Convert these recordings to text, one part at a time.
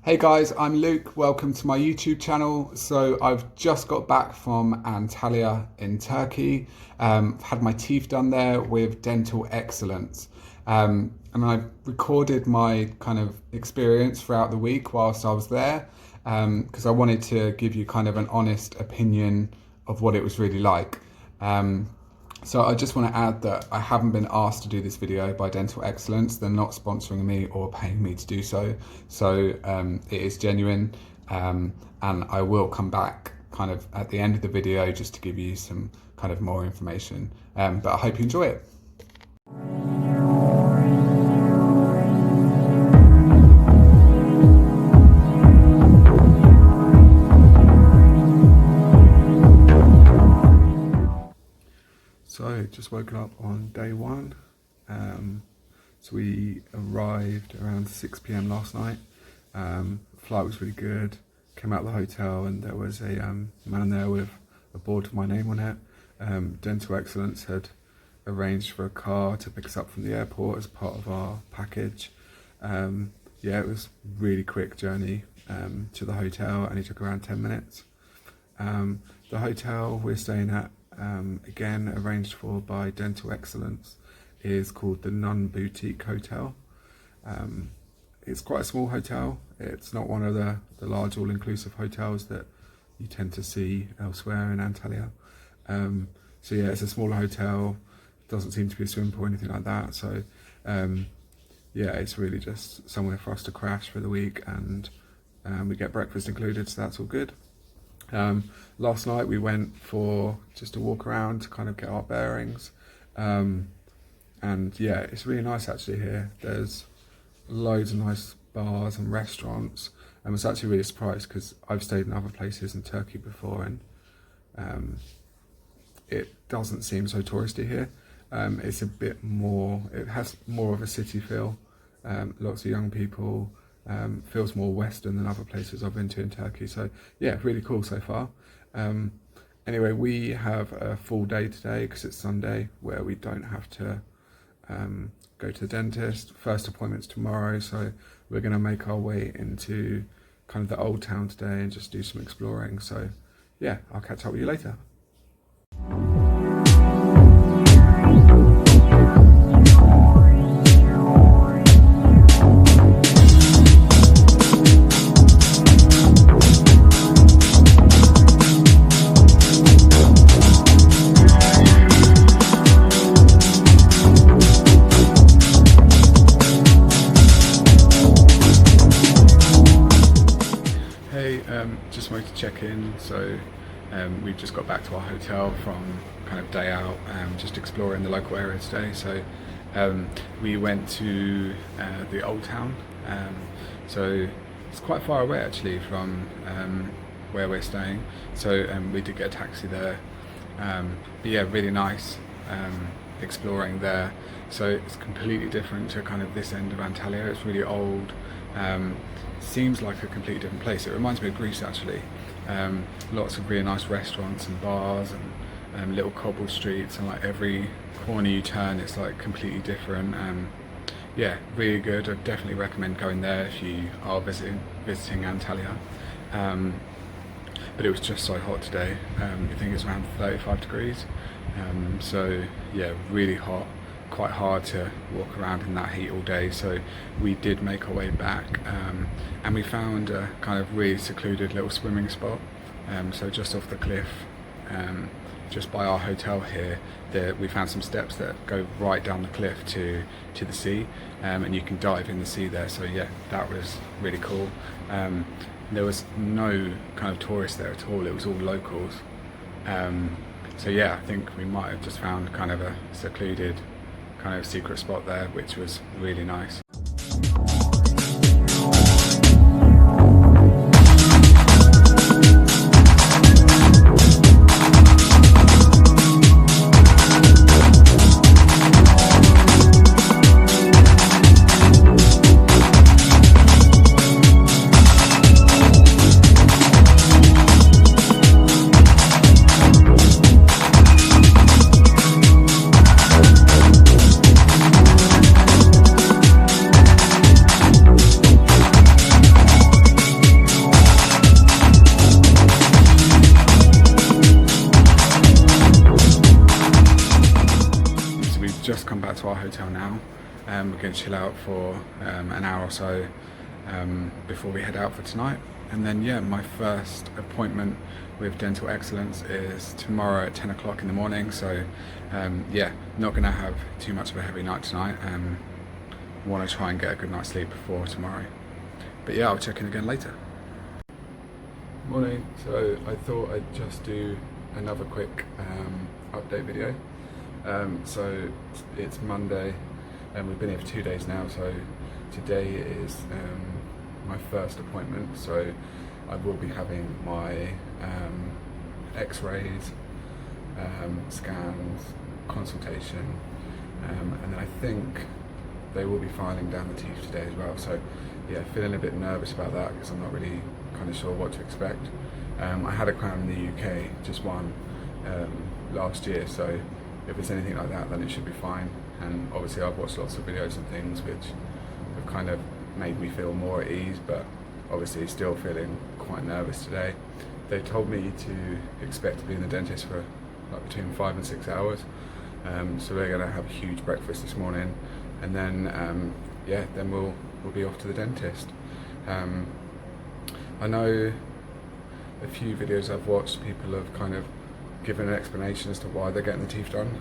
Hey guys, I'm Luke. Welcome to my YouTube channel. So I've just got back from Antalya in Turkey. Had my teeth done there with Dental Excellence. And I've recorded my kind of experience throughout the week whilst I was there, because I wanted to give you kind of an honest opinion of what it was really like. So I just want to add that I haven't been asked to do this video by Dental Excellence. They're not sponsoring me or paying me to do so. So it is genuine, and I will come back kind of at the end of the video just to give you some kind of more information. But I hope you enjoy it. So just woken up on day one. So we arrived around 6 p.m. last night. Flight was really good. Came out of the hotel and there was a man there with a board with my name on it. Dental Excellence had arranged for a car to pick us up from the airport as part of our package. Yeah, it was a really quick journey to the hotel, and it took around 10 minutes. The hotel we're staying at, again arranged for by Dental Excellence, is called the Nun Boutique Hotel. It's quite a small hotel. It's not one of the large all-inclusive hotels that you tend to see elsewhere in Antalya. So yeah, it's a smaller hotel. Doesn't seem to be a swimming pool or anything like that. So yeah, it's really just somewhere for us to crash for the week, and we get breakfast included, so that's all good. Last night we went for just a walk around to kind of get our bearings, and yeah, it's really nice actually here. There's loads of nice bars and restaurants, and I was actually really surprised because I've stayed in other places in Turkey before, and it doesn't seem so touristy here. It's a bit more, it has more of a city feel, lots of young people. Feels more Western than other places I've been to in Turkey. So yeah, really cool so far. Anyway, we have a full day today because it's Sunday, where we don't have to go to the dentist. First appointment's tomorrow, so we're going to make our way into kind of the old town today and just do some exploring. So yeah, I'll catch up with you later. Just wanted to check in. So we've just got back to our hotel from kind of day out, just exploring the local area today. So we went to the old town, so it's quite far away actually from where we're staying, so we did get a taxi there, but yeah, really nice exploring there. So it's completely different to kind of this end of Antalya. It's really old. Seems like a completely different place. It reminds me of Greece actually. Lots of really nice restaurants and bars and little cobble streets, and like every corner you turn it's like completely different. Yeah, really good. I'd definitely recommend going there if you are visiting Antalya. But it was just so hot today. I think it's around 35 degrees. So yeah, really hot. Quite hard to walk around in that heat all day, so we did make our way back, and we found a kind of really secluded little swimming spot, so just off the cliff, just by our hotel here. We found some steps that go right down the cliff to the sea, and you can dive in the sea there. So yeah, that was really cool. There was no kind of tourists there at all. It was all locals. So yeah, I think we might have just found kind of a secluded kind of secret spot there, which was really nice. just come back to our hotel now. We're going to chill out for an hour or so before we head out for tonight. And then yeah, my first appointment with Dental Excellence is tomorrow at 10 o'clock in the morning. So yeah, not going to have too much of a heavy night tonight. Want to try and get a good night's sleep before tomorrow. But yeah, I'll check in again later. Morning. So I thought I'd just do another quick update video. So it's Monday and we've been here for 2 days now. So today is my first appointment. So I will be having my x-rays, scans, consultation, and then I think they will be filing down the teeth today as well. So yeah, feeling a bit nervous about that because I'm not really kind of sure what to expect. I had a crown in the UK, just one, last year, so if it's anything like that then it should be fine. And obviously I've watched lots of videos and things which have kind of made me feel more at ease, but obviously still feeling quite nervous today. They told me to expect to be in the dentist for like between 5 and 6 hours. So we're going to have a huge breakfast this morning, and then yeah, then we'll be off to the dentist. I know a few videos I've watched, people have kind of given an explanation as to why they're getting the teeth done.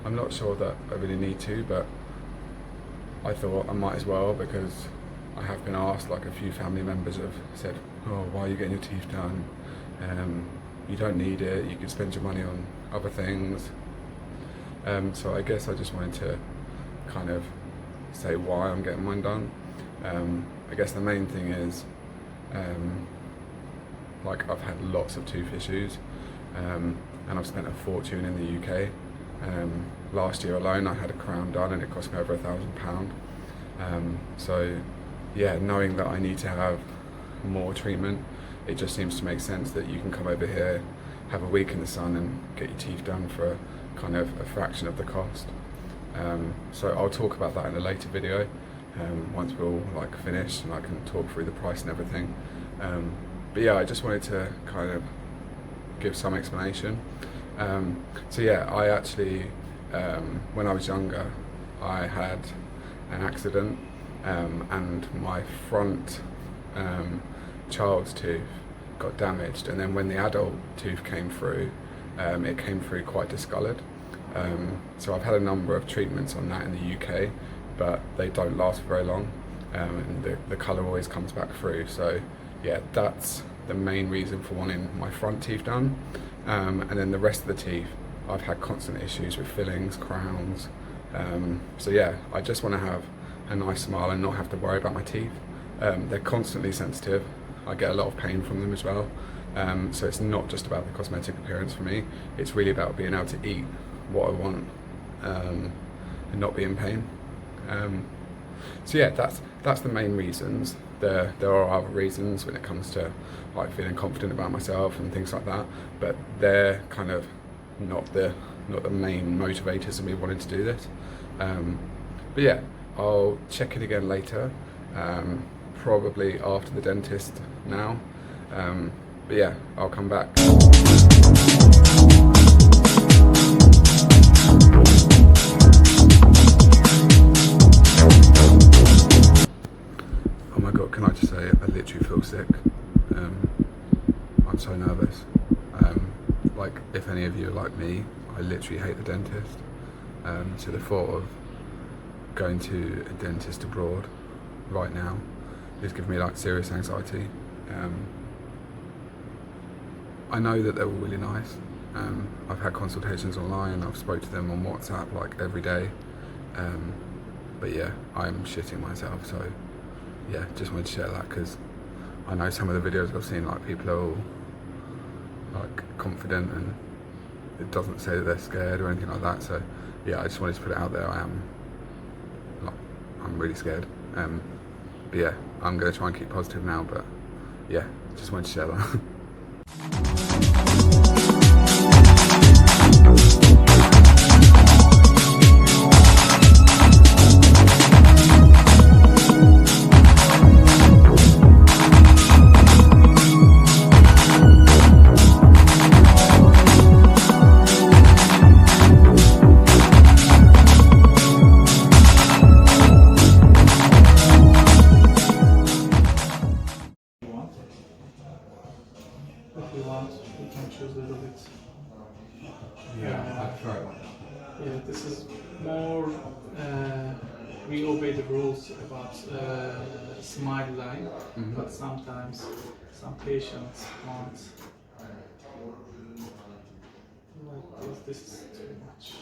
I'm not sure that I really need to, but I thought I might as well, because I have been asked, like a few family members have said, oh, why are you getting your teeth done? You don't need it, you can spend your money on other things. So I guess I just wanted to kind of say why I'm getting mine done. I guess the main thing is, like I've had lots of tooth issues, and I've spent a fortune in the UK. Last year alone I had a crown done and it cost me over £1,000. So yeah, knowing that I need to have more treatment, it just seems to make sense that you can come over here, have a week in the sun and get your teeth done for kind of a fraction of the cost. So I'll talk about that in a later video, once we're all like finished and I can talk through the price and everything. But yeah, I just wanted to kind of give some explanation. So yeah, I actually, when I was younger, I had an accident, and my front child's tooth got damaged, and then when the adult tooth came through, it came through quite discoloured. So I've had a number of treatments on that in the UK, but they don't last very long, and the colour always comes back through. So yeah, that's the main reason for wanting my front teeth done. And then the rest of the teeth, I've had constant issues with fillings, crowns. So yeah, I just want to have a nice smile and not have to worry about my teeth. They're constantly sensitive. I get a lot of pain from them as well. So it's not just about the cosmetic appearance for me. It's really about being able to eat what I want, and not be in pain. So yeah, that's the main reasons. There are other reasons when it comes to like feeling confident about myself and things like that, but they're kind of not the main motivators of me wanting to do this. But yeah, I'll check it again later, probably after the dentist now. But yeah, I'll come back. Oh my god, can I just say, I literally feel sick. I'm so nervous. Like, if any of you are like me, I literally hate the dentist. So the thought of going to a dentist abroad right now is giving me like serious anxiety. I know that they're all really nice. I've had consultations online, I've spoke to them on WhatsApp like every day. But yeah, I'm shitting myself, so yeah, just wanted to share that because I know some of the videos I've seen, like people are all like confident and it doesn't say that they're scared or anything like that. So yeah, I just wanted to put it out there. I'm really scared. But yeah, I'm going to try and keep positive now, but yeah, just wanted to share that. Yeah, this is more. We obey the rules about smile line, but sometimes some patients want like this. This is too much.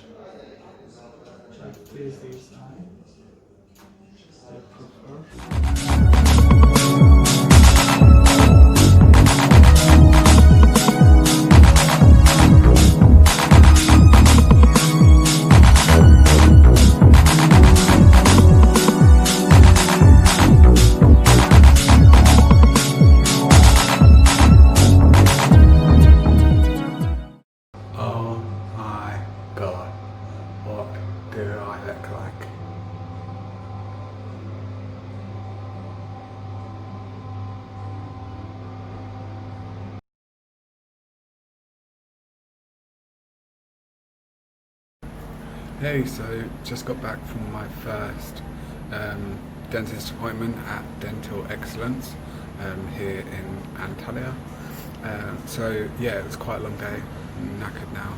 Like this design, I prefer. Oh my god, what do I look like? Hey, so just got back from my first dentist appointment at Dental Excellence here in Antalya. So yeah, it was quite a long day. I'm knackered now.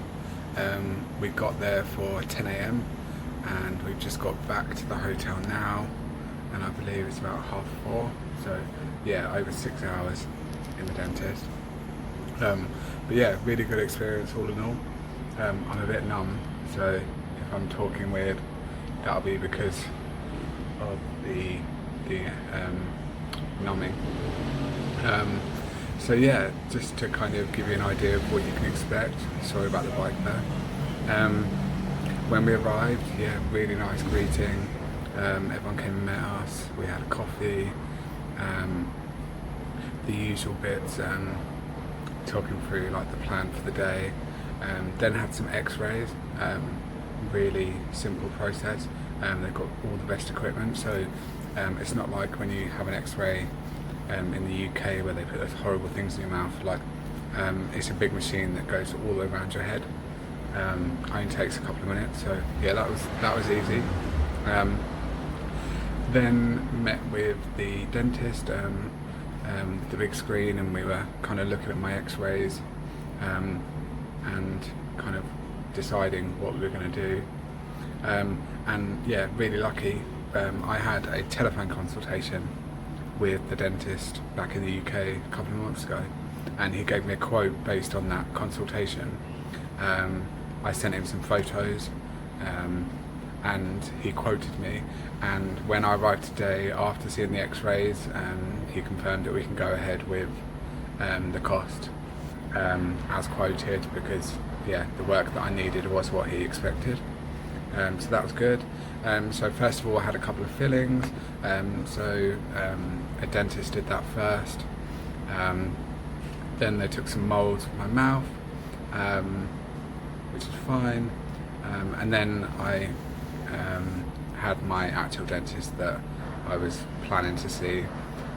We got there for 10 a.m. and we've just got back to the hotel now, and I believe it's about 4:30. So yeah, over 6 hours in the dentist. But yeah, really good experience all in all. I'm a bit numb, so if I'm talking weird, that'll be because of the numbing. So yeah, just to kind of give you an idea of what you can expect. Sorry about the bike there. When we arrived, yeah, really nice greeting. Everyone came and met us. We had a coffee. The usual bits. Talking through like the plan for the day. Then had some X-rays. Really simple process. They've got all the best equipment, so it's not like when you have an X-ray in the UK where they put those horrible things in your mouth. Like it's a big machine that goes all the way around your head. Only takes a couple of minutes, so yeah, that was easy. Then met with the dentist, the big screen, and we were kind of looking at my X-rays and kind of deciding what we were going to do. And yeah, really lucky. I had a telephone consultation with the dentist back in the UK a couple of months ago, and he gave me a quote based on that consultation. I sent him some photos, and he quoted me, and when I arrived today after seeing the X-rays, he confirmed that we can go ahead with the cost as quoted, because yeah, the work that I needed was what he expected. So that was good. So first of all, I had a couple of fillings. A dentist did that first. Then they took some moulds of my mouth, which is fine. And then I had my actual dentist that I was planning to see,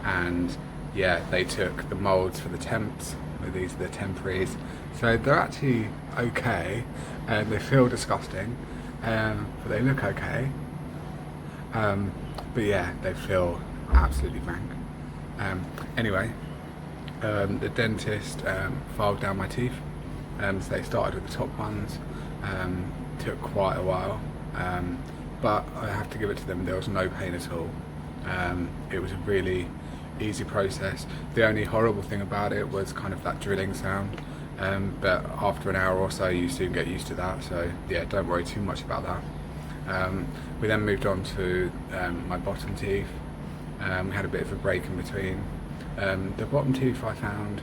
and yeah, they took the moulds for the temps. These are the temporaries, so they're actually okay, and they feel disgusting, but they look okay. But yeah, they feel absolutely rank. Anyway, the dentist filed down my teeth. So they started with the top ones. Took quite a while, but I have to give it to them, there was no pain at all. It was a really easy process. The only horrible thing about it was kind of that drilling sound, but after an hour or so you soon get used to that, so yeah, don't worry too much about that. We then moved on to my bottom teeth. We had a bit of a break in between. The bottom teeth I found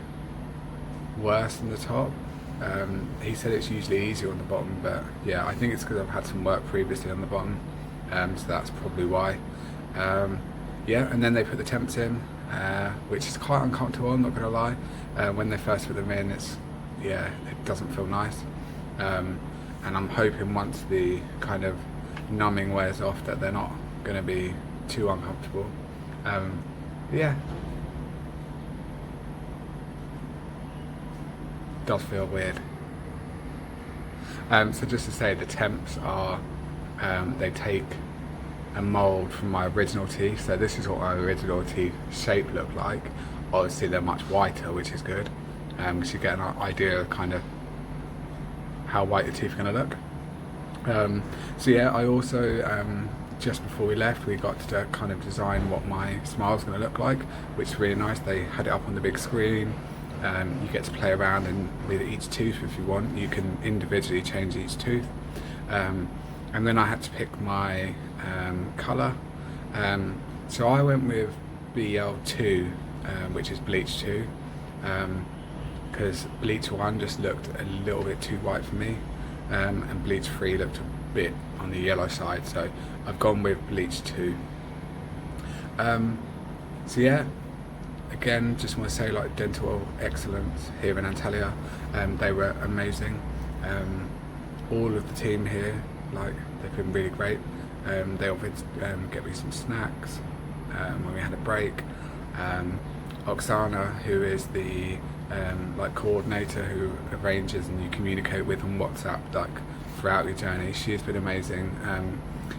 worse than the top. He said it's usually easier on the bottom, but yeah, I think it's because I've had some work previously on the bottom, so that's probably why. Yeah, and then they put the temps in, which is quite uncomfortable, I'm not going to lie. When they first put them in, it doesn't feel nice. And I'm hoping once the kind of numbing wears off that they're not going to be too uncomfortable. Yeah. Does feel weird. So just to say, the temps are, they take a mould from my original teeth. So this is what my original teeth shape look like. Obviously they're much whiter, which is good, because you get an idea of kind of how white your teeth are going to look. So yeah, I also just before we left, we got to kind of design what my smile's going to look like, which is really nice. They had it up on the big screen. You get to play around with each tooth if you want. You can individually change each tooth. And then I had to pick my colour. So I went with BL2, which is bleach 2, because bleach 1 just looked a little bit too white for me, and bleach 3 looked a bit on the yellow side, so I've gone with bleach 2. So yeah, again, just want to say, like, dental excellence here in Antalya. They were amazing. All of the team here, like, they've been really great. They offered to get me some snacks when we had a break. Oksana, who is the like coordinator who arranges and you communicate with on WhatsApp like throughout your journey, she's been amazing.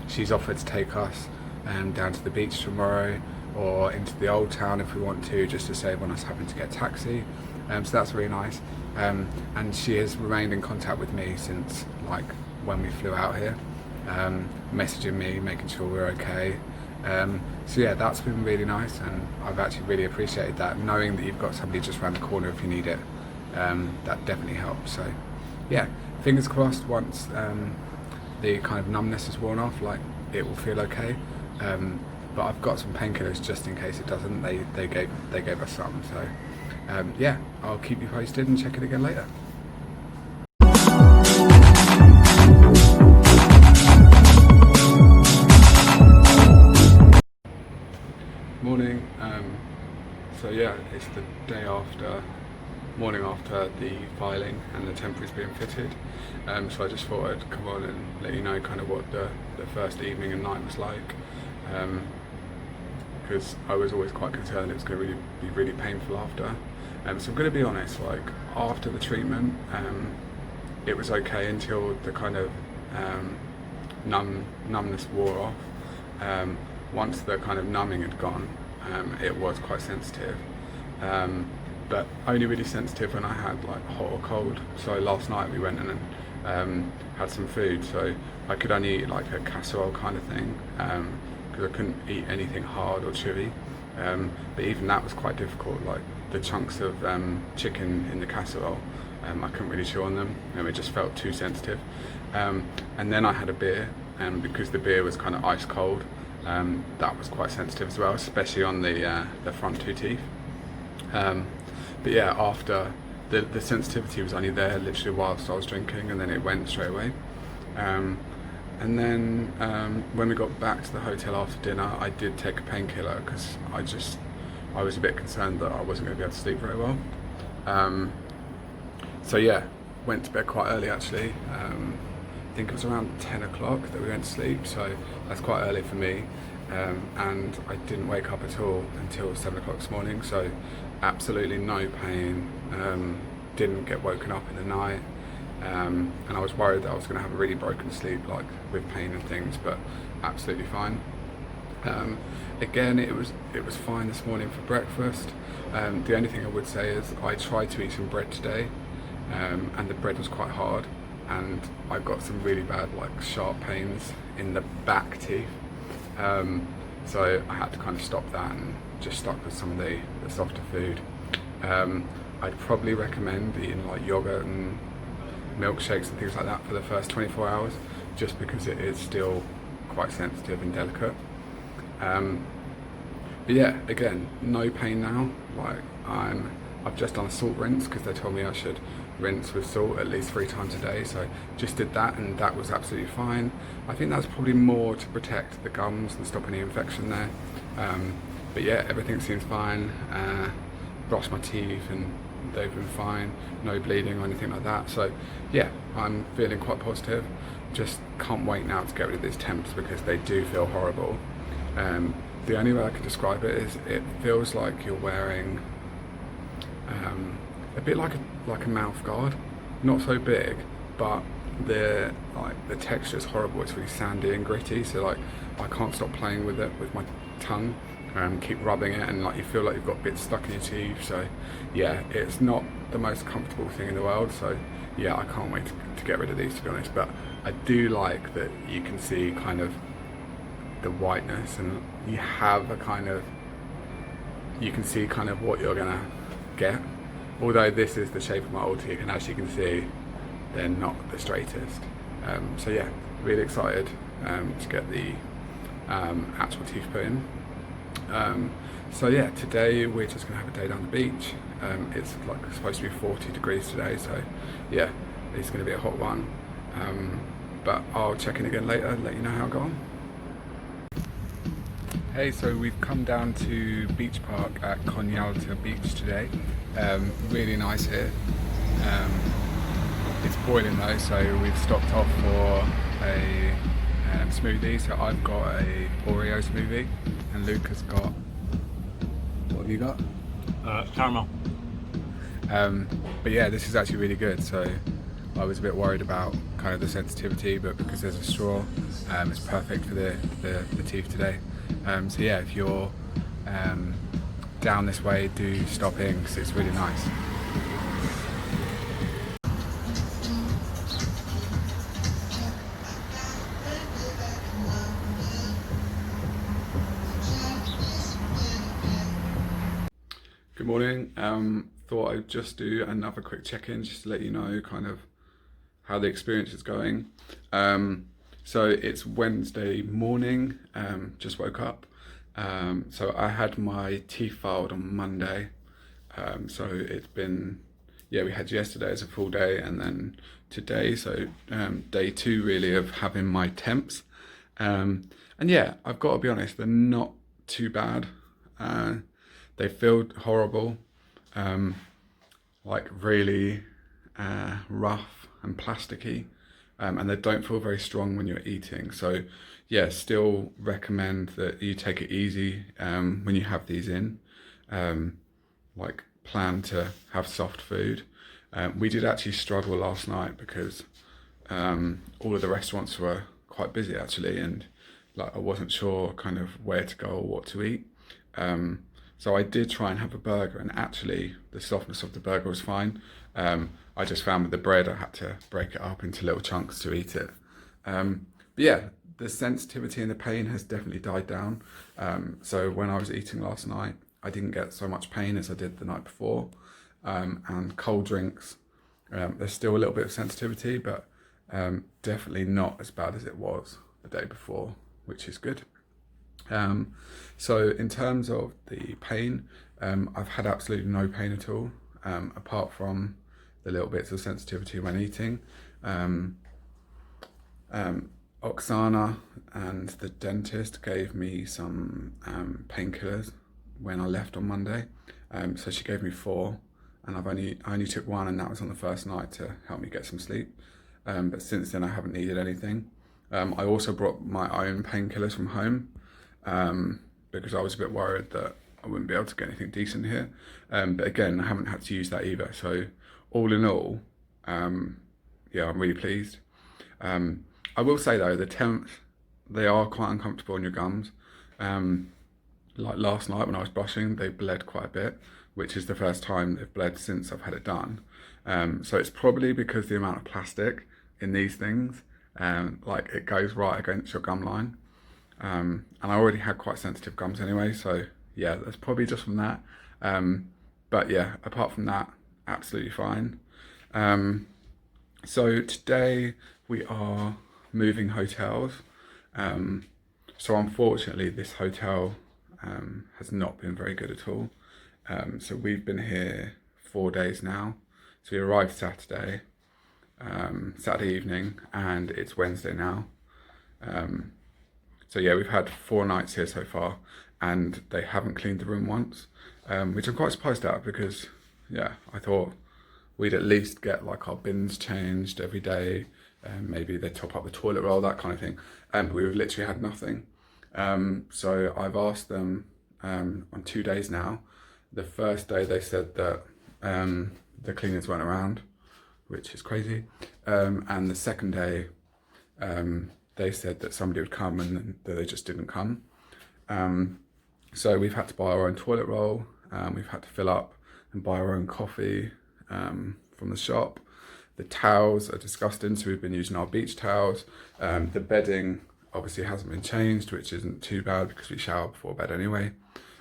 She's offered to take us down to the beach tomorrow or into the old town if we want to, just to save on us having to get a taxi. So that's really nice. And she has remained in contact with me since like when we flew out here, messaging me, making sure we're okay. So yeah, that's been really nice, and I've actually really appreciated that, knowing that you've got somebody just around the corner if you need it. That definitely helps. So yeah, fingers crossed once the kind of numbness is worn off, like, it will feel okay. But I've got some painkillers just in case it doesn't. They gave us some. So yeah, I'll keep you posted and check it again later. Morning. So yeah, it's the day after, morning after the filing and the temporary's being fitted. So I just thought I'd come on and let you know kind of what the first evening and night was like, because I was always quite concerned it was going to be really painful after. So I'm going to be honest, like, after the treatment, it was okay until the kind of numbness wore off. Once the kind of numbing had gone, it was quite sensitive, but only really sensitive when I had like hot or cold. So last night we went and had some food, so I could only eat like a casserole kind of thing, because I couldn't eat anything hard or chewy. But even that was quite difficult, like the chunks of chicken in the casserole, I couldn't really chew on them, and it just felt too sensitive. And then I had a beer, and because the beer was kind of ice cold, that was quite sensitive as well, especially on the front two teeth. But yeah, after the sensitivity was only there literally whilst I was drinking, and then it went straight away. And then when we got back to the hotel after dinner, I did take a painkiller because I was a bit concerned that I wasn't going to be able to sleep very well. So yeah, went to bed quite early actually. I think it was around 10 o'clock that we went to sleep, so that's quite early for me. And I didn't wake up at all until 7 o'clock this morning, so absolutely no pain, didn't get woken up in the night, and I was worried that I was going to have a really broken sleep, like with pain and things, but absolutely fine. Again, it was fine this morning for breakfast. The only thing I would say is I tried to eat some bread today, and the bread was quite hard, and I got some really bad like sharp pains in the back teeth, so I had to kind of stop that and just stuck with some of the softer food. I'd probably recommend eating like yogurt and milkshakes and things like that for the first 24 hours, just because it is still quite sensitive and delicate. But yeah, again, no pain now. Like I've just done a salt rinse because they told me I should rinse with salt at least 3 times a day, so just did that, and that was absolutely fine. I think that's probably more to protect the gums and stop any infection there. But yeah, everything seems fine. Brushed my teeth and they've been fine, no bleeding or anything like that. So yeah, I'm feeling quite positive. Just can't wait now to get rid of these temps because they do feel horrible. The only way I could describe it is it feels like you're wearing a bit like a mouth guard, not so big, but the texture is horrible. It's really sandy and gritty, so like I can't stop playing with it with my tongue keep rubbing it, and like you feel like you've got bits stuck in your teeth. So yeah, it's not the most comfortable thing in the world. So yeah, I can't wait to get rid of these, to be honest. But I do like that you can see kind of the whiteness, and you have a kind of, you can see kind of what you're gonna get. Although this is the shape of my old teeth, and as you can see, they're not the straightest. So yeah, really excited to get the actual teeth put in. So yeah, today we're just gonna have a day down the beach. It's like supposed to be 40 degrees today, so yeah, it's gonna be a hot one. But I'll check in again later and let you know how I got on. Hey, so we've come down to Beach Park at Konyaaltı Beach today. Really nice here. It's boiling though, so we've stopped off for a smoothie. So I've got a Oreo smoothie, and Luke has got, what have you got? Caramel. But yeah, this is actually really good. So I was a bit worried about kind of the sensitivity, but because there's a straw, it's perfect for the teeth today. So yeah, if you're down this way, do stop in because it's really nice. Good morning. Thought I'd just do another quick check-in just to let you know kind of how the experience is going. So it's Wednesday morning, just woke up. So I had my teeth filed on Monday. So it's been, yeah, we had yesterday as a full day, and then today, so day 2 really of having my temps. And yeah, I've got to be honest, they're not too bad. They feel horrible, like really rough and plasticky, and they don't feel very strong when you're eating. So yeah, still recommend that you take it easy when you have these in. Like plan to have soft food. We did actually struggle last night because all of the restaurants were quite busy actually, and like I wasn't sure kind of where to go or what to eat. So I did try and have a burger, and actually the softness of the burger was fine. I just found with the bread I had to break it up into little chunks to eat it. But yeah, the sensitivity and the pain has definitely died down. So when I was eating last night, I didn't get so much pain as I did the night before. And cold drinks, there's still a little bit of sensitivity, but definitely not as bad as it was the day before, which is good. So in terms of the pain, I've had absolutely no pain at all, apart from the little bits of sensitivity when eating. Oksana and the dentist gave me some painkillers when I left on Monday. So she gave me 4, and I only took 1, and that was on the first night to help me get some sleep. But since then I haven't needed anything. I also brought my own painkillers from home, because I was a bit worried that I wouldn't be able to get anything decent here. But again, I haven't had to use that either. So all in all, yeah, I'm really pleased. I will say though, the temps, they are quite uncomfortable in your gums. Like last night when I was brushing, they bled quite a bit, which is the first time they've bled since I've had it done. So it's probably because the amount of plastic in these things, like it goes right against your gum line. And I already had quite sensitive gums anyway, so yeah, that's probably just from that. But yeah, apart from that, absolutely fine. So today we are moving hotels. So unfortunately this hotel has not been very good at all. So we've been here 4 days now. So we arrived Saturday evening, and it's Wednesday now. So yeah, we've had 4 nights here so far, and they haven't cleaned the room once, which I'm quite surprised at because, yeah, I thought we'd at least get like our bins changed every day, maybe they top up the toilet roll, that kind of thing, and we've literally had nothing. So I've asked them on 2 days now. The first day they said that the cleaners weren't around, which is crazy, and the second day they said that somebody would come, and that they just didn't come. So we've had to buy our own toilet roll, we've had to fill up and buy our own coffee from the shop. The towels are disgusting, so we've been using our beach towels. The bedding obviously hasn't been changed, which isn't too bad because we shower before bed anyway.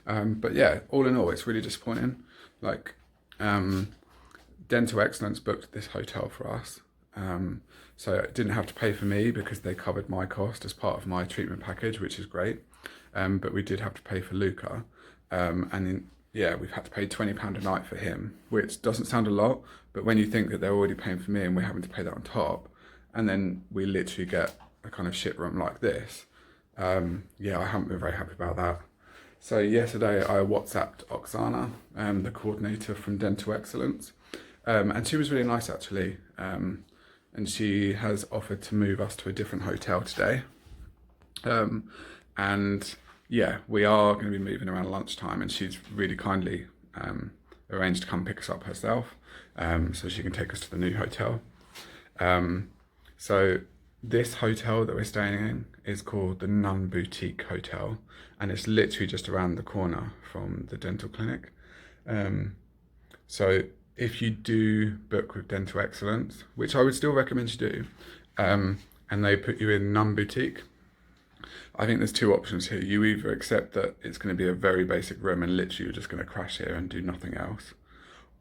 But yeah, all in all, it's really disappointing. Like, Dental Excellence booked this hotel for us. So it didn't have to pay for me because they covered my cost as part of my treatment package, which is great. But we did have to pay for Luca. Yeah, we've had to pay £20 a night for him, which doesn't sound a lot, but when you think that they're already paying for me and we're having to pay that on top, and then we literally get a kind of shit room like this, yeah, I haven't been very happy about that. So yesterday I WhatsApped Oksana, the coordinator from Dental Excellence, and she was really nice actually, and she has offered to move us to a different hotel today. And yeah, we are going to be moving around lunchtime, and she's really kindly arranged to come pick us up herself, so she can take us to the new hotel. So this hotel that we're staying in is called the Nun Boutique Hotel, and it's literally just around the corner from the dental clinic. So if you do book with Dental Excellence, which I would still recommend you do, and they put you in Nun Boutique, I think there's two options here. You either accept that it's going to be a very basic room and literally you're just going to crash here and do nothing else,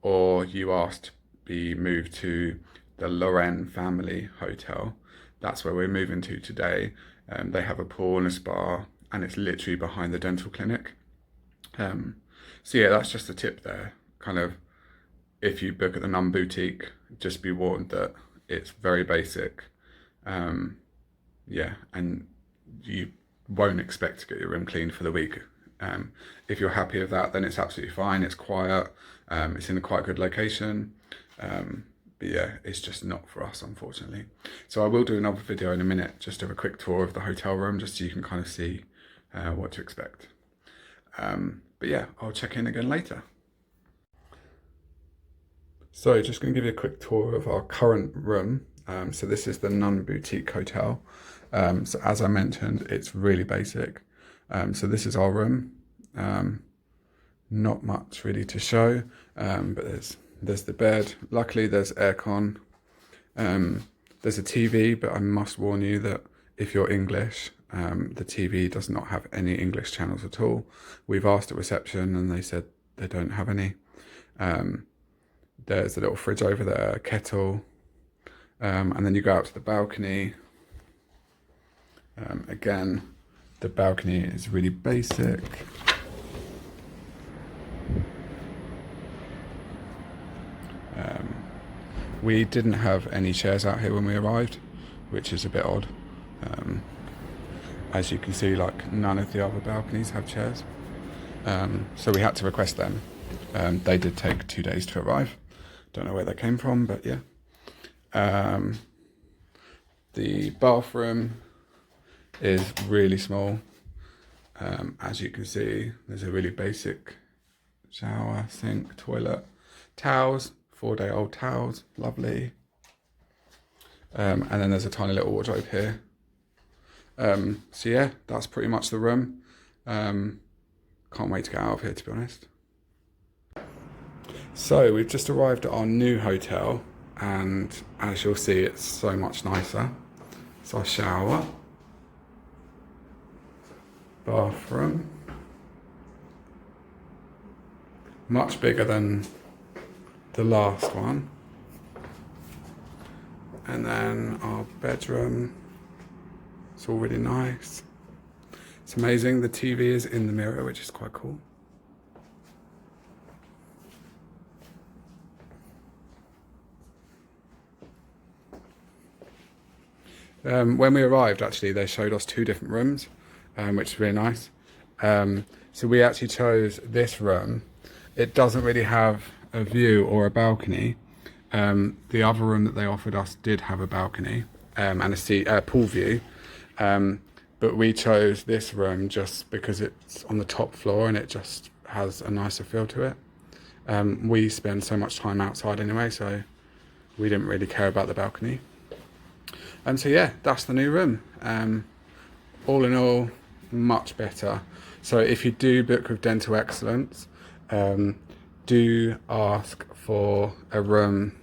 or you ask to be moved to the Lorraine Family Hotel. That's where we're moving to today. They have a pool and a spa, and it's literally behind the dental clinic. So yeah, that's just a tip there. Kind of, if you book at the Nun Boutique, just be warned that it's very basic. Yeah, and you won't expect to get your room cleaned for the week. If you're happy with that, then it's absolutely fine. It's quiet. It's in a quite good location. But yeah, it's just not for us, unfortunately. So I will do another video in a minute, just of a quick tour of the hotel room, just so you can kind of see what to expect. But yeah, I'll check in again later. So just going to give you a quick tour of our current room. So this is the Nun Boutique Hotel. So as I mentioned, it's really basic. So this is our room. Not much really to show, but there's the bed. Luckily there's aircon. There's a TV, but I must warn you that if you're English, the TV does not have any English channels at all. We've asked at reception and they said they don't have any. There's a little fridge over there, a kettle, and then you go out to the balcony. Again, the balcony is really basic. We didn't have any chairs out here when we arrived, which is a bit odd. As you can see, like, none of the other balconies have chairs. So we had to request them. They did take 2 days to arrive. Don't know where they came from, but yeah. The bathroom is really small. As you can see, there's a really basic shower, sink, toilet, towels, 4-day-old towels, lovely. And then there's a tiny little wardrobe here. So yeah, that's pretty much the room. Can't wait to get out of here, to be honest. So we've just arrived at our new hotel, and as you'll see, it's so much nicer. It's our shower, bathroom, much bigger than the last one, and then our bedroom. It's all really nice. It's amazing. The TV is in the mirror, which is quite cool. When we arrived, actually, they showed us 2 different rooms, which is really nice. So we actually chose this room. It doesn't really have a view or a balcony. The other room that they offered us did have a balcony and a pool view. But we chose this room just because it's on the top floor and it just has a nicer feel to it. We spend so much time outside anyway, so we didn't really care about the balcony. So yeah, that's the new room. All in all, much better. So if you do book with Dental Excellence, do ask for a room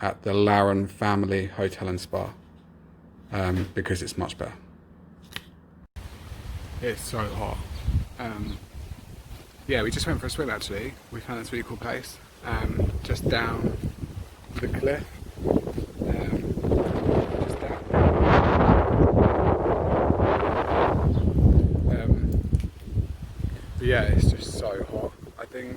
at the Laren Family Hotel and Spa, because it's much better. It's so hot. Yeah, we just went for a swim actually. We found this really cool place, just down the cliff. Just down. But yeah, it's just so hot. I think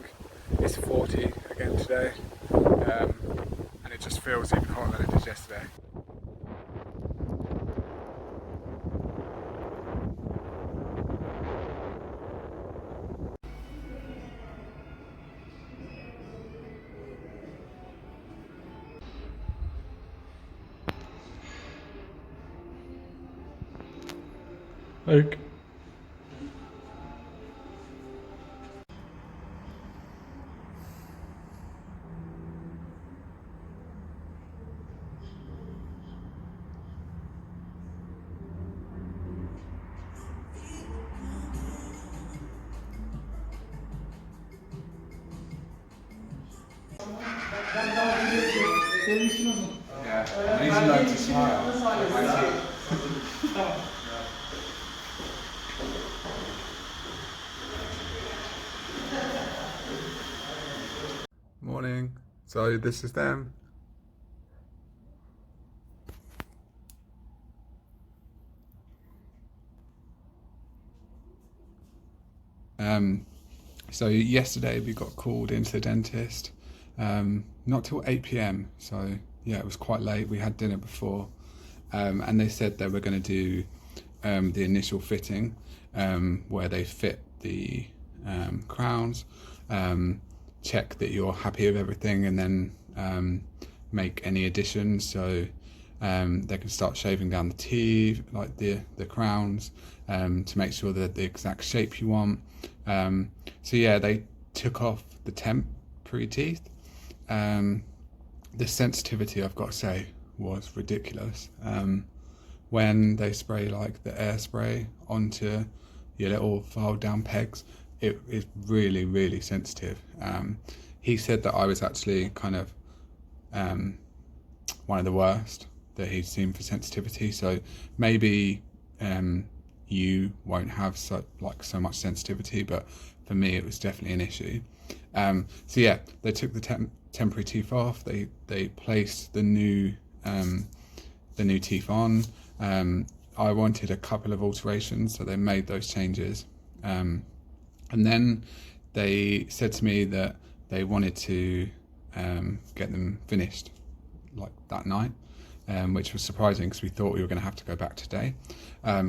it's 40 again today, and it just feels even hotter than it did yesterday. Okay. Yeah, I need to learn to smile. Morning. So this is them. So yesterday we got called into the dentist, not till 8 p.m. So yeah, it was quite late. We had dinner before, and they said they were going to do the initial fitting, where they fit the crowns, check that you're happy with everything, and then make any additions. So they can start shaving down the teeth, like the crowns, to make sure they're the exact shape you want. So yeah, they took off the temporary teeth. The sensitivity, I've got to say, was ridiculous. When they spray like the air spray onto your little filed down pegs, it is really, really sensitive. He said that I was actually kind of one of the worst that he's seen for sensitivity. So maybe you won't have so much sensitivity, but for me it was definitely an issue. So yeah, they took the temporary teeth off. They placed the new teeth on. I wanted a couple of alterations, so they made those changes, and then they said to me that they wanted to get them finished like that night, which was surprising because we thought we were going to have to go back today.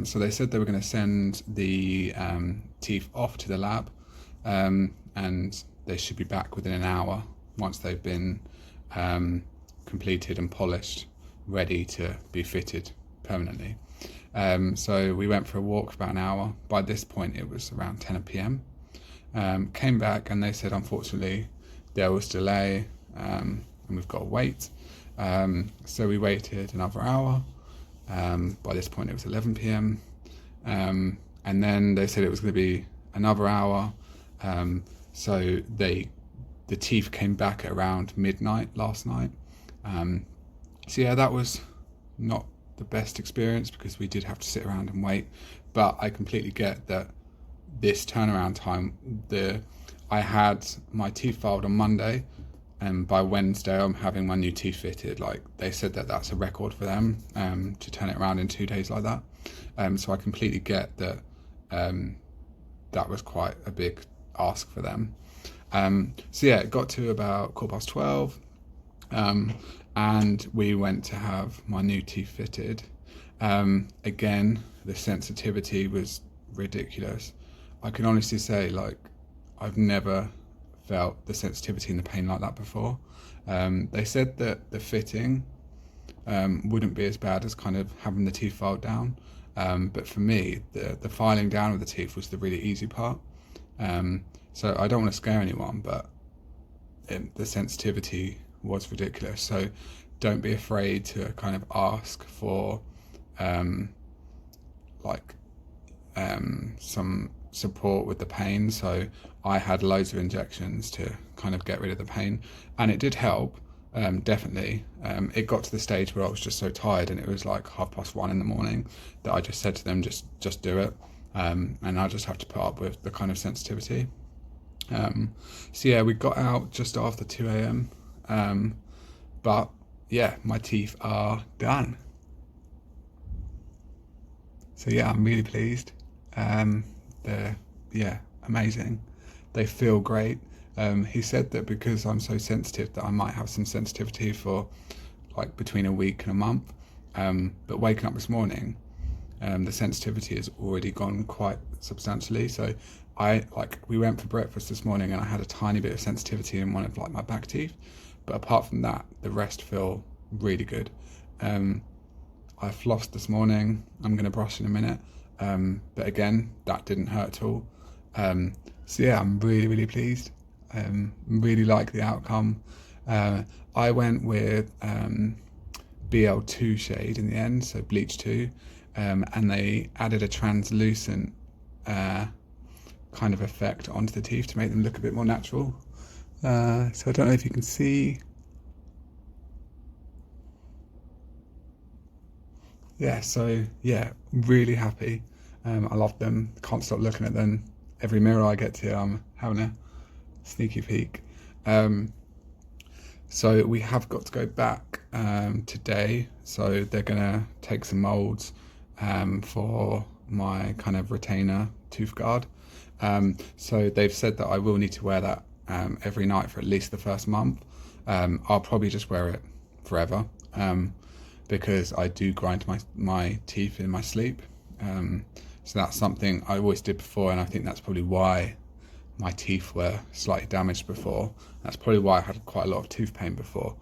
So they said they were going to send the teeth off to the lab, and they should be back within an hour once they've been completed and polished, ready to be fitted permanently. So we went for a walk for about an hour. By this point it was around 10 p.m. Came back and they said unfortunately there was delay, and we've got to wait. So we waited another hour. By this point it was 11 p.m. And then they said it was going to be another hour. So the teeth came back at around midnight last night. So yeah, that was not the best experience because we did have to sit around and wait. But I completely get that this turnaround time. I had my teeth filed on Monday, and by Wednesday I'm having my new teeth fitted. Like they said that's a record for them, to turn it around in 2 days like that. So I completely get that that was quite a big ask for them. So yeah, it got to about 12:15, and we went to have my new teeth fitted. Again, the sensitivity was ridiculous. I can honestly say, like, I've never felt the sensitivity and the pain like that before. They said that the fitting wouldn't be as bad as kind of having the teeth filed down, but for me the filing down of the teeth was the really easy part. So I don't want to scare anyone, but the sensitivity was ridiculous. So don't be afraid to kind of ask for some support with the pain, so I had loads of injections to kind of get rid of the pain, and it did help. Definitely. It got to the stage where I was just so tired, and it was like 1:30 in the morning, that I just said to them, just do it, and I just have to put up with the kind of sensitivity. So yeah, we got out just after 2 a.m. But yeah, my teeth are done. So yeah, I'm really pleased. They're, yeah, amazing. They feel great. He said that because I'm so sensitive that I might have some sensitivity for like between a week and a month. But waking up this morning, the sensitivity has already gone quite substantially. So we went for breakfast this morning and I had a tiny bit of sensitivity in one of like my back teeth. But apart from that, the rest feel really good. I flossed this morning. I'm going to brush in a minute. But again, that didn't hurt at all. So yeah, I'm really, really pleased. Really like the outcome. I went with BL2 shade in the end, so bleach 2, and they added a translucent kind of effect onto the teeth to make them look a bit more natural. So I don't know if you can see. Yeah, so yeah, really happy. I love them. Can't stop looking at them. Every mirror I get to, I'm having a sneaky peek. So we have got to go back today. So they're gonna take some molds for my kind of retainer tooth guard. So they've said that I will need to wear that every night for at least the first month. I'll probably just wear it forever. Because I do grind my teeth in my sleep. So that's something I always did before, and I think that's probably why my teeth were slightly damaged before. That's probably why I had quite a lot of tooth pain before.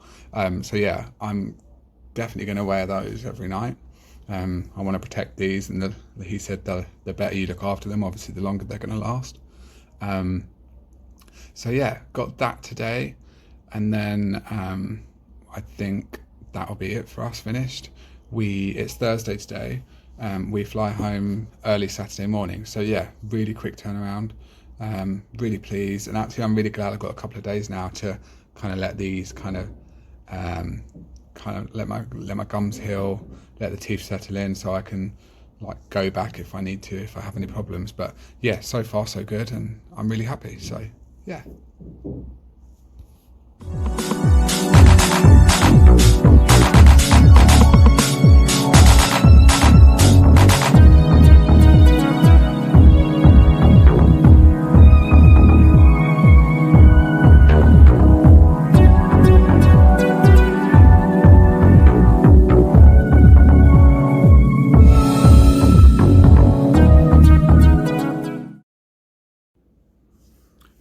So yeah, I'm definitely going to wear those every night. I want to protect these, and he said the better you look after them, obviously the longer they're going to last. So yeah, got that today, and then I think that'll be it for us finished. It's Thursday today. We fly home early Saturday morning. So yeah, really quick turnaround. Really pleased, and actually I'm really glad I've got a couple of days now to kind of let these let my gums heal, let the teeth settle in, so I can like go back if I need to, if I have any problems. But yeah, so far so good, and I'm really happy. So yeah.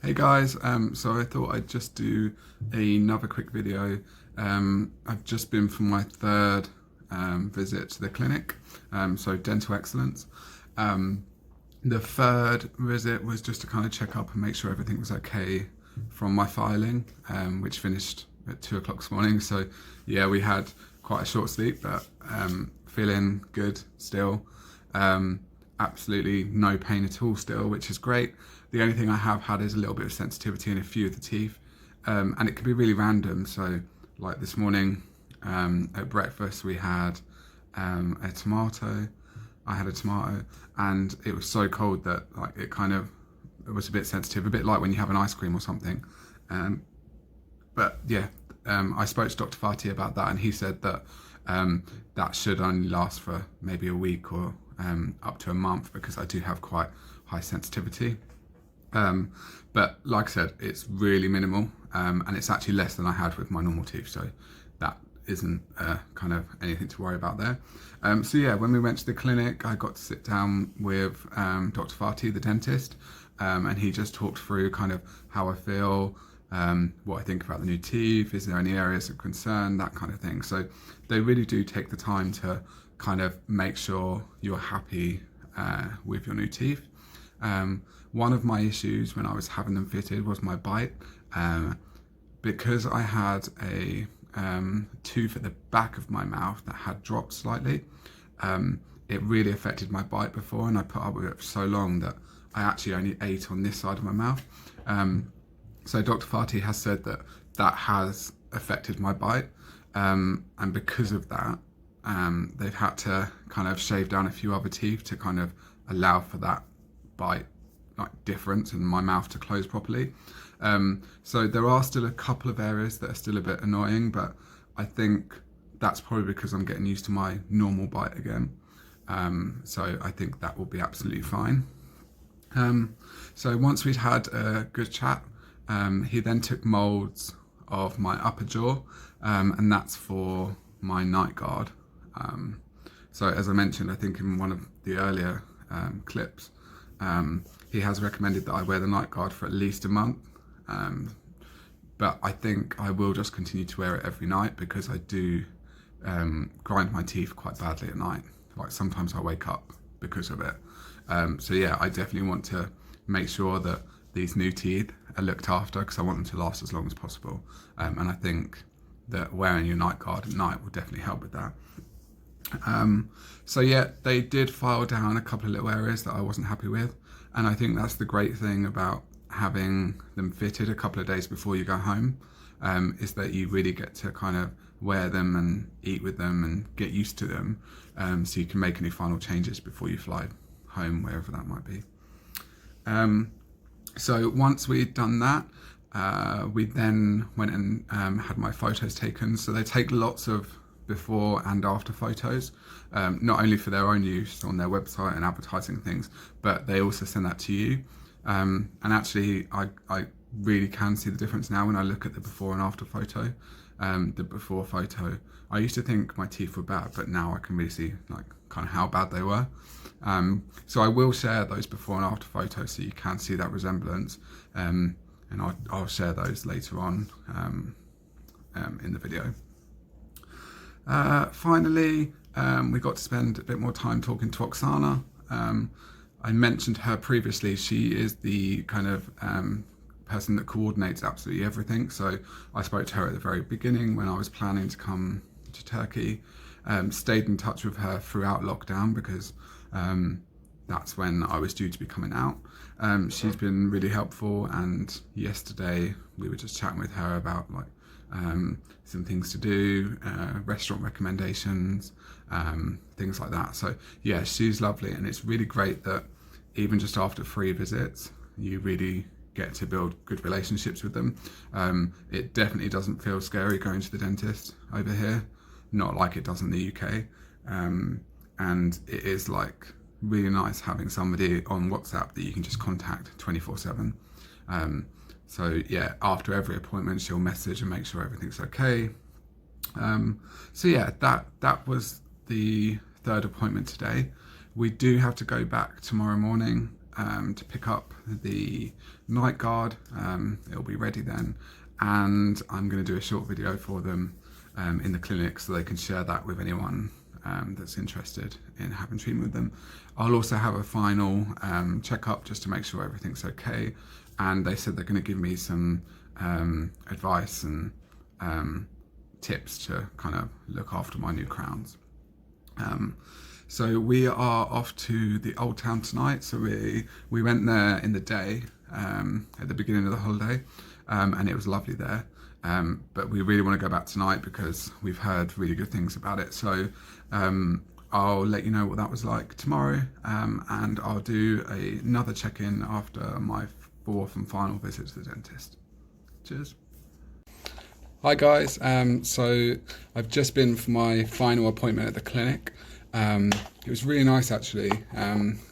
Hey guys, so I thought I'd just do another quick video. I've just been for my third visit to the clinic, so Dental Excellence. The third visit was just to kind of check up and make sure everything was okay from my filing, which finished at 2 o'clock this morning. So yeah, we had quite a short sleep, but feeling good still. Absolutely no pain at all still, which is great. The only thing I have had is a little bit of sensitivity in a few of the teeth, and it can be really random. So like this morning at breakfast we had a tomato. I had a tomato, and it was so cold that like it was a bit sensitive, a bit like when you have an ice cream or something. But yeah, I spoke to Dr. Fatih about that, and he said that that should only last for maybe a week or up to a month, because I do have quite high sensitivity. But like I said, it's really minimal, and it's actually less than I had with my normal teeth, so that isn't kind of anything to worry about there. So yeah, when we went to the clinic, I got to sit down with Dr. Fatih, the dentist, and he just talked through kind of how I feel, what I think about the new teeth, is there any areas of concern, that kind of thing. So they really do take the time to kind of make sure you're happy with your new teeth. One of my issues when I was having them fitted was my bite. Because I had a tooth at the back of my mouth that had dropped slightly, it really affected my bite before, and I put up with it for so long that I actually only ate on this side of my mouth. So Dr. Fati has said that that has affected my bite, and because of that, they've had to kind of shave down a few other teeth to kind of allow for that bite like difference and my mouth to close properly. So there are still a couple of areas that are still a bit annoying, but I think that's probably because I'm getting used to my normal bite again. So I think that will be absolutely fine. So once we'd had a good chat, he then took molds of my upper jaw, and that's for my night guard. So as I mentioned, I think in one of the earlier clips, he has recommended that I wear the night guard for at least a month. But I think I will just continue to wear it every night because I do grind my teeth quite badly at night. Like sometimes I wake up because of it. So yeah, I definitely want to make sure that these new teeth are looked after because I want them to last as long as possible. And I think that wearing your night guard at night will definitely help with that. So yeah, they did file down a couple of little areas that I wasn't happy with. And I think that's the great thing about having them fitted a couple of days before you go home, is that you really get to kind of wear them and eat with them and get used to them, so you can make any final changes before you fly home, wherever that might be. So once we'd done that, we then went and had my photos taken. So they take lots of before and after photos, not only for their own use on their website and advertising things, but they also send that to you. And actually, I really can see the difference now when I look at the before and after photo. The before photo, I used to think my teeth were bad, but now I can really see like kind of how bad they were. So I will share those before and after photos so you can see that resemblance, and I'll share those later on in the video. Finally, we got to spend a bit more time talking to Oksana. I mentioned her previously. She is the kind of person that coordinates absolutely everything. So I spoke to her at the very beginning when I was planning to come to Turkey, stayed in touch with her throughout lockdown because that's when I was due to be coming out. She's been really helpful, and yesterday we were just chatting with her about like some things to do, restaurant recommendations, things like that. So yeah, she's lovely, and it's really great that even just after 3 visits, you really get to build good relationships with them. It definitely doesn't feel scary going to the dentist over here, not like it does in the UK. And it is like really nice having somebody on WhatsApp that you can just contact 24/7. So yeah, after every appointment, she'll message and make sure everything's okay. So yeah, that was the 3rd appointment today. We do have to go back tomorrow morning to pick up the night guard. It'll be ready then, and I'm going to do a short video for them in the clinic so they can share that with anyone that's interested in having treatment with them. I'll also have a final checkup just to make sure everything's okay, and they said they're going to give me some advice and tips to kind of look after my new crowns. So we are off to the Old Town tonight. So we went there in the day at the beginning of the holiday, and it was lovely there. But we really want to go back tonight because we've heard really good things about it. So I'll let you know what that was like tomorrow, and I'll do another check-in after my 4th and final visit to the dentist. Cheers. Hi guys, so I've just been for my final appointment at the clinic. It was really nice actually,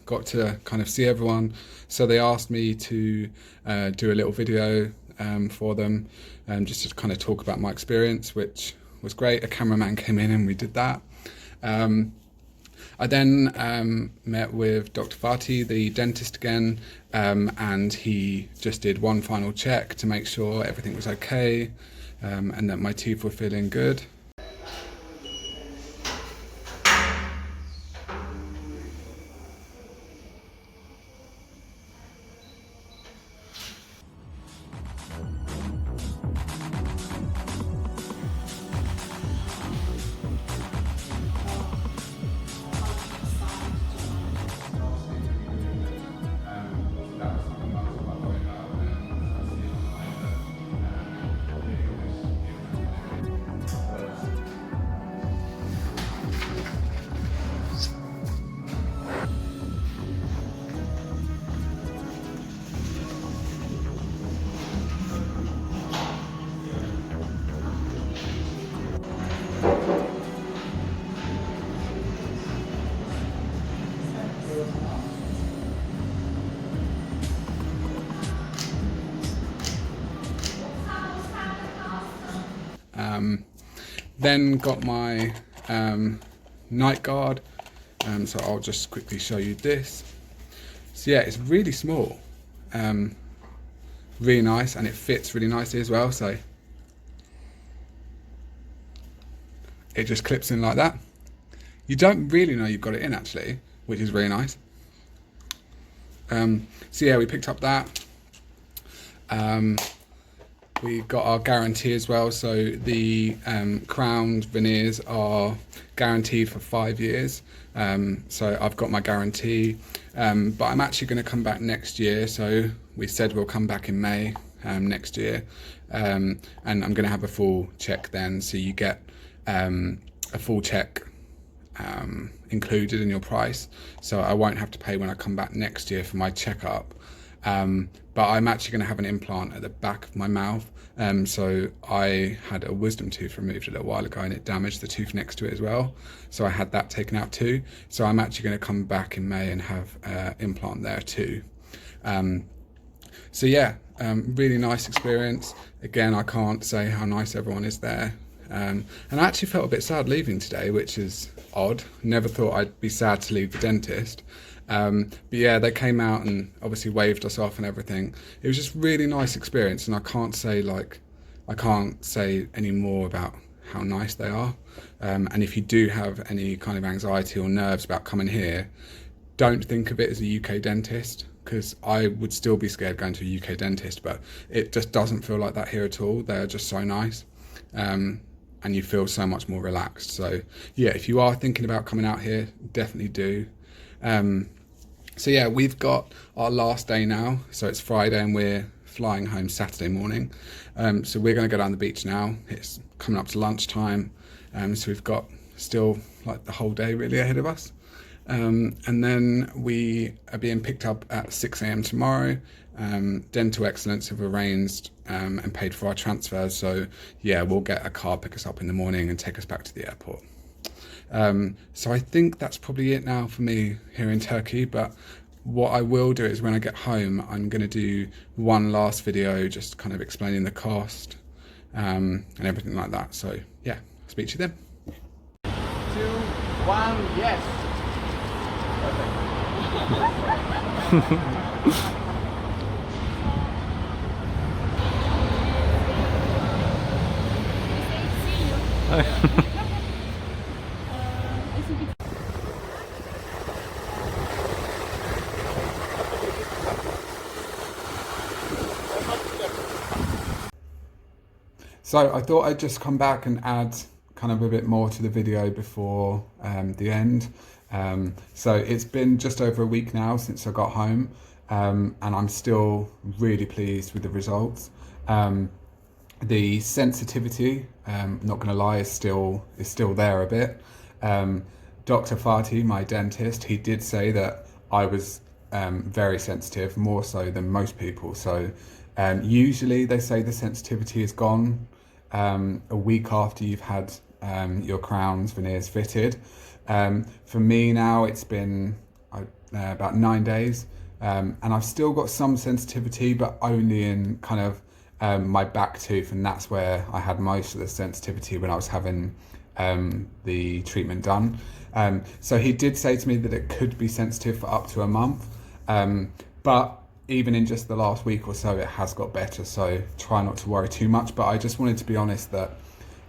got to kind of see everyone. So they asked me to do a little video for them, just to kind of talk about my experience, which was great. A cameraman came in and we did that. I then met with Dr. Fati, the dentist again, and he just did one final check to make sure everything was okay, and that my teeth were feeling good. Then got my night guard, so I'll just quickly show you this. So yeah, it's really small, really nice, and it fits really nicely as well, so it just clips in like that. You don't really know you've got it in actually, which is really nice. So yeah, we picked up that. We got our guarantee as well, so the crowned veneers are guaranteed for 5 years. So I've got my guarantee, but I'm actually going to come back next year, so we said we'll come back in May next year, and I'm going to have a full check then, so you get a full check included in your price, so I won't have to pay when I come back next year for my checkup. But I'm actually going to have an implant at the back of my mouth. So I had a wisdom tooth removed a little while ago and it damaged the tooth next to it as well. So I had that taken out too. So I'm actually going to come back in May and have an implant there too. So yeah, really nice experience. Again, I can't say how nice everyone is there. And I actually felt a bit sad leaving today, which is odd. Never thought I'd be sad to leave the dentist. But yeah, they came out and obviously waved us off and everything. It was just really nice experience, and I can't say any more about how nice they are. And if you do have any kind of anxiety or nerves about coming here, don't think of it as a UK dentist, because I would still be scared going to a UK dentist, but it just doesn't feel like that here at all. They're just so nice. And you feel so much more relaxed. So yeah, if you are thinking about coming out here, definitely do. So yeah, we've got our last day now, so it's Friday and we're flying home Saturday morning. So we're going to go down the beach now. It's coming up to lunchtime, so we've got still like the whole day really ahead of us. And then we are being picked up at 6 a.m. tomorrow. Dental Excellence have arranged and paid for our transfers, so yeah, we'll get a car pick us up in the morning and take us back to the airport. So I think that's probably it now for me here in Turkey, but what I will do is when I get home, I'm going to do one last video just kind of explaining the cost and everything like that. So yeah, I'll speak to you then. 2, 1, yes. So I thought I'd just come back and add kind of a bit more to the video before the end. So it's been just over a week now since I got home, and I'm still really pleased with the results. The sensitivity, not going to lie, is still there a bit. Dr. Fatih, my dentist, he did say that I was very sensitive, more so than most people. So usually they say the sensitivity is gone a week after you've had your crowns, veneers fitted. For me now, it's been about 9 days, and I've still got some sensitivity, but only in kind of my back tooth, and that's where I had most of the sensitivity when I was having the treatment done. So he did say to me that it could be sensitive for up to a month, but even in just the last week or so, it has got better, so try not to worry too much. But I just wanted to be honest that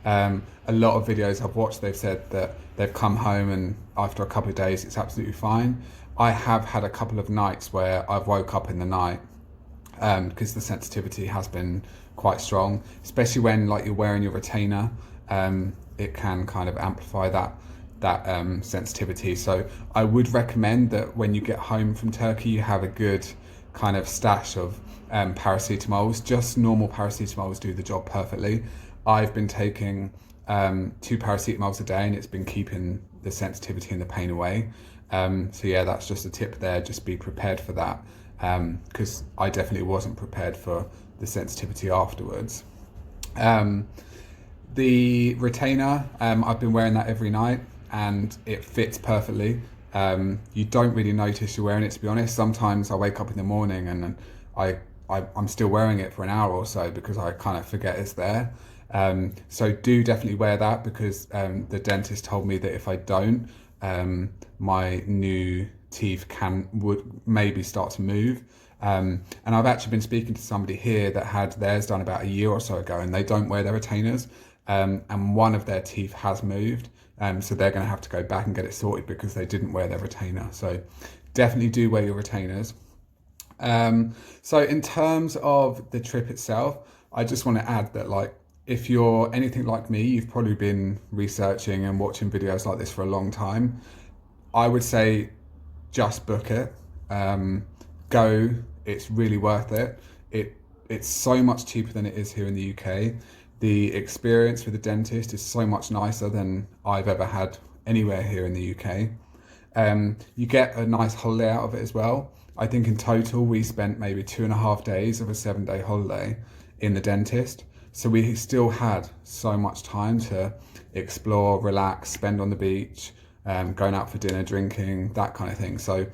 a lot of videos I've watched, they've said that they've come home and after a couple of days it's absolutely fine. I have had a couple of nights where I've woke up in the night because the sensitivity has been quite strong, especially when like you're wearing your retainer. It can kind of amplify that sensitivity. So I would recommend that when you get home from Turkey, you have a good kind of stash of paracetamols. Just normal paracetamols do the job perfectly. I've been taking 2 paracetamols a day and it's been keeping the sensitivity and the pain away. So yeah, that's just a tip there. Just be prepared for that, because I definitely wasn't prepared for the sensitivity afterwards. The retainer, I've been wearing that every night and it fits perfectly. You don't really notice you're wearing it, to be honest. Sometimes I wake up in the morning and I'm still wearing it for an hour or so because I kind of forget it's there. So do definitely wear that, because the dentist told me that if I don't, my new teeth would maybe start to move. And I've actually been speaking to somebody here that had theirs done about a year or so ago, and they don't wear their retainers, and one of their teeth has moved, so they're going to have to go back and get it sorted because they didn't wear their retainer. So definitely do wear your retainers. So in terms of the trip itself, I just want to add that, like, if you're anything like me, you've probably been researching and watching videos like this for a long time. I would say just book it. Go, it's really worth it. It's so much cheaper than it is here in the UK. The experience with the dentist is so much nicer than I've ever had anywhere here in the UK. You get a nice holiday out of it as well. I think in total we spent maybe 2.5 days of a 7-day holiday in the dentist. So we still had so much time to explore, relax, spend on the beach, going out for dinner, drinking, that kind of thing. So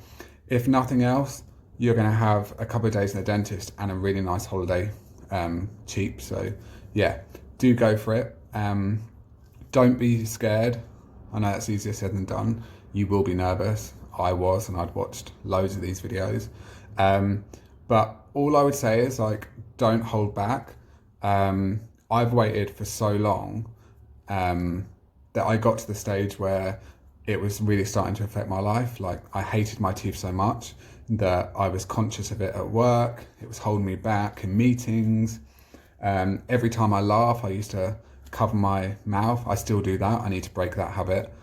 if nothing else, you're going to have a couple of days in the dentist and a really nice holiday, cheap. So yeah, do go for it. Don't be scared. I know that's easier said than done. You will be nervous. I was, and I'd watched loads of these videos. But all I would say is, like, don't hold back. I've waited for so long that I got to the stage where it was really starting to affect my life. Like, I hated my teeth so much that I was conscious of it at work. It was holding me back in meetings. Every time I laugh, I used to cover my mouth. I still do that. I need to break that habit,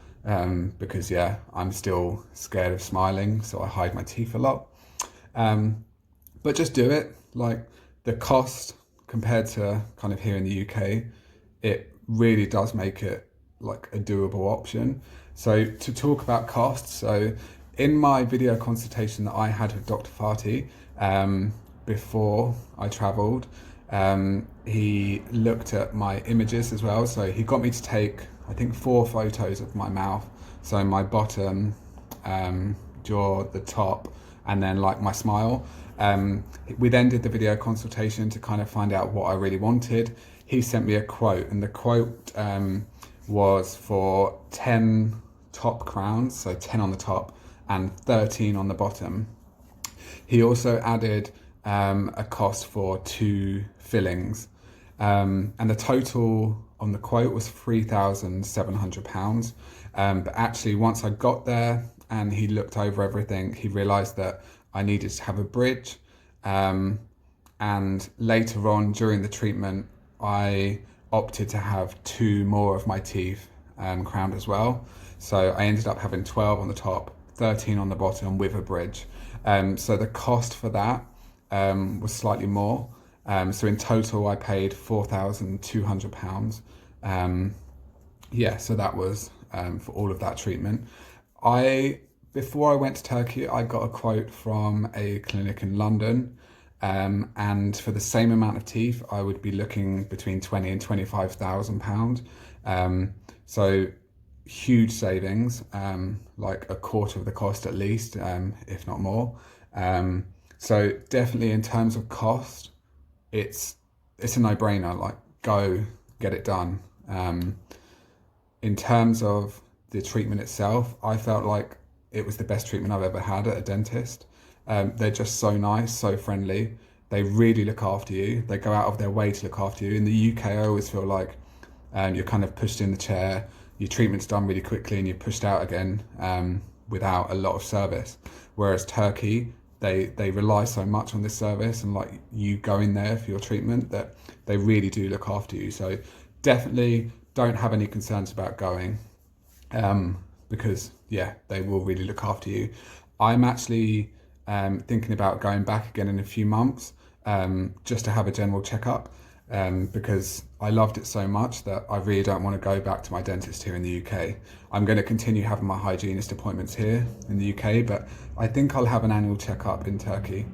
because yeah, I'm still scared of smiling, so I hide my teeth a lot. But just do it. Like, the cost compared to kind of here in the UK, it really does make it like a doable option. So to talk about costs, so in my video consultation that I had with Dr. Fati, before I travelled, he looked at my images as well. So he got me to take, I think, 4 photos of my mouth. So my bottom, jaw, the top, and then like my smile. We then did the video consultation to kind of find out what I really wanted. He sent me a quote, and the quote was for 10 top crowns, so 10 on the top and 13 on the bottom. He also added a cost for 2 fillings, and the total on the quote was £3,700. But actually, once I got there and he looked over everything, he realised that I needed to have a bridge. And later on during the treatment, I opted to have 2 more of my teeth crowned as well. So I ended up having 12 on the top, 13 on the bottom with a bridge. So the cost for that was slightly more. So in total, I paid £4,200. Yeah, so that was for all of that treatment. Before I went to Turkey, I got a quote from a clinic in London, and for the same amount of teeth, I would be looking between £20,000 and £25,000. So huge savings, like a quarter of the cost at least, if not more. So definitely in terms of cost, it's a no-brainer. Like, go get it done. In terms of the treatment itself, I felt like it was the best treatment I've ever had at a dentist. They're just so nice, so friendly. They really look after you. They go out of their way to look after you. In the UK, I always feel like you're kind of pushed in the chair, your treatment's done really quickly, and you're pushed out again without a lot of service. Whereas Turkey, they rely so much on this service, and like, you go in there for your treatment, that they really do look after you. So definitely don't have any concerns about going, because yeah, they will really look after you. I'm actually thinking about going back again in a few months, just to have a general checkup, because I loved it so much that I really don't want to go back to my dentist here in the UK. I'm going to continue having my hygienist appointments here in the UK, but I think I'll have an annual checkup in Turkey,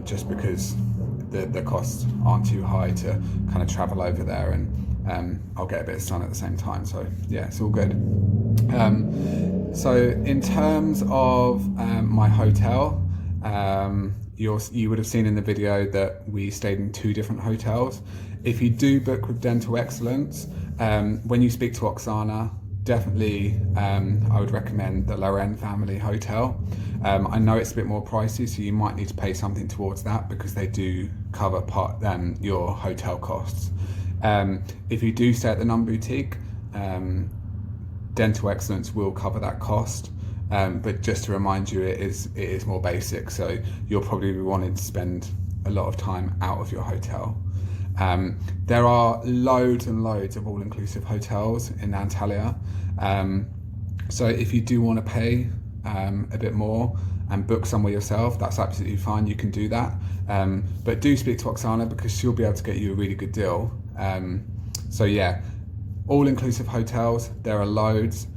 just because the costs aren't too high to kind of travel over there, and I'll get a bit of sun at the same time. So yeah, it's all good. So in terms of my hotel, you would have seen in the video that we stayed in 2 different hotels. If you do book with Dental Excellence, when you speak to Oksana, definitely I would recommend the Loren Family Hotel. I know it's a bit more pricey, so you might need to pay something towards that because they do cover your hotel costs. If you do stay at the Nun Boutique, Dental Excellence will cover that cost. But just to remind you, it is more basic, so you'll probably be wanting to spend a lot of time out of your hotel. There are loads and loads of all-inclusive hotels in Antalya, so if you do want to pay a bit more and book somewhere yourself, that's absolutely fine, you can do that. But do speak to Oksana because she'll be able to get you a really good deal. So yeah, all-inclusive hotels, there are loads.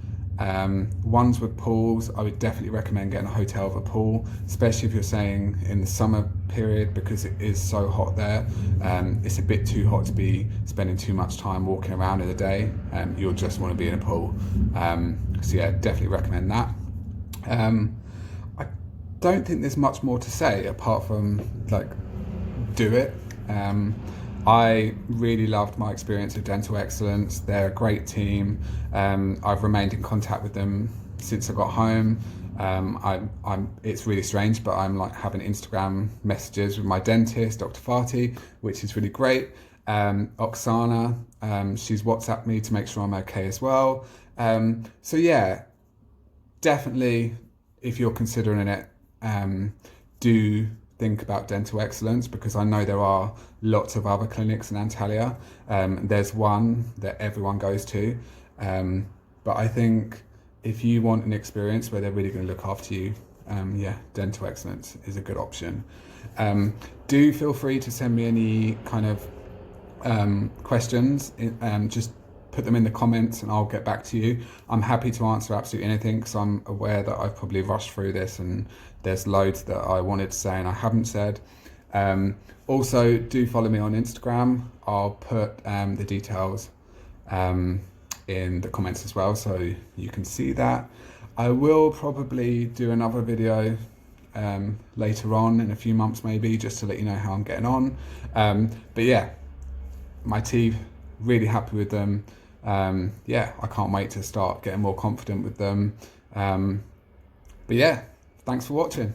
Ones with pools, I would definitely recommend getting a hotel with a pool, especially if you're staying in the summer period because it is so hot there. It's a bit too hot to be spending too much time walking around in the day. You'll just want to be in a pool. So yeah, definitely recommend that. I don't think there's much more to say apart from like, do it. I really loved my experience with Dental Excellence. They're a great team. I've remained in contact with them since I got home. It's really strange, but I'm like having Instagram messages with my dentist, Dr. Fati, which is really great. Oksana, she's WhatsApped me to make sure I'm okay as well. So yeah, definitely, if you're considering it, do think about Dental Excellence because I know there are lots of other clinics in Antalya. There's one that everyone goes to, but I think if you want an experience where they're really going to look after you, yeah, Dental Excellence is a good option. Do feel free to send me any kind of questions. Just put them in the comments and I'll get back to you. I'm happy to answer absolutely anything because I'm aware that I've probably rushed through this and there's loads that I wanted to say and I haven't said. Also, do follow me on Instagram. I'll put the details in the comments as well so you can see that. I will probably do another video later on in a few months maybe, just to let you know how I'm getting on. But yeah, my teeth, really happy with them. Yeah, I can't wait to start getting more confident with them. But yeah, thanks for watching.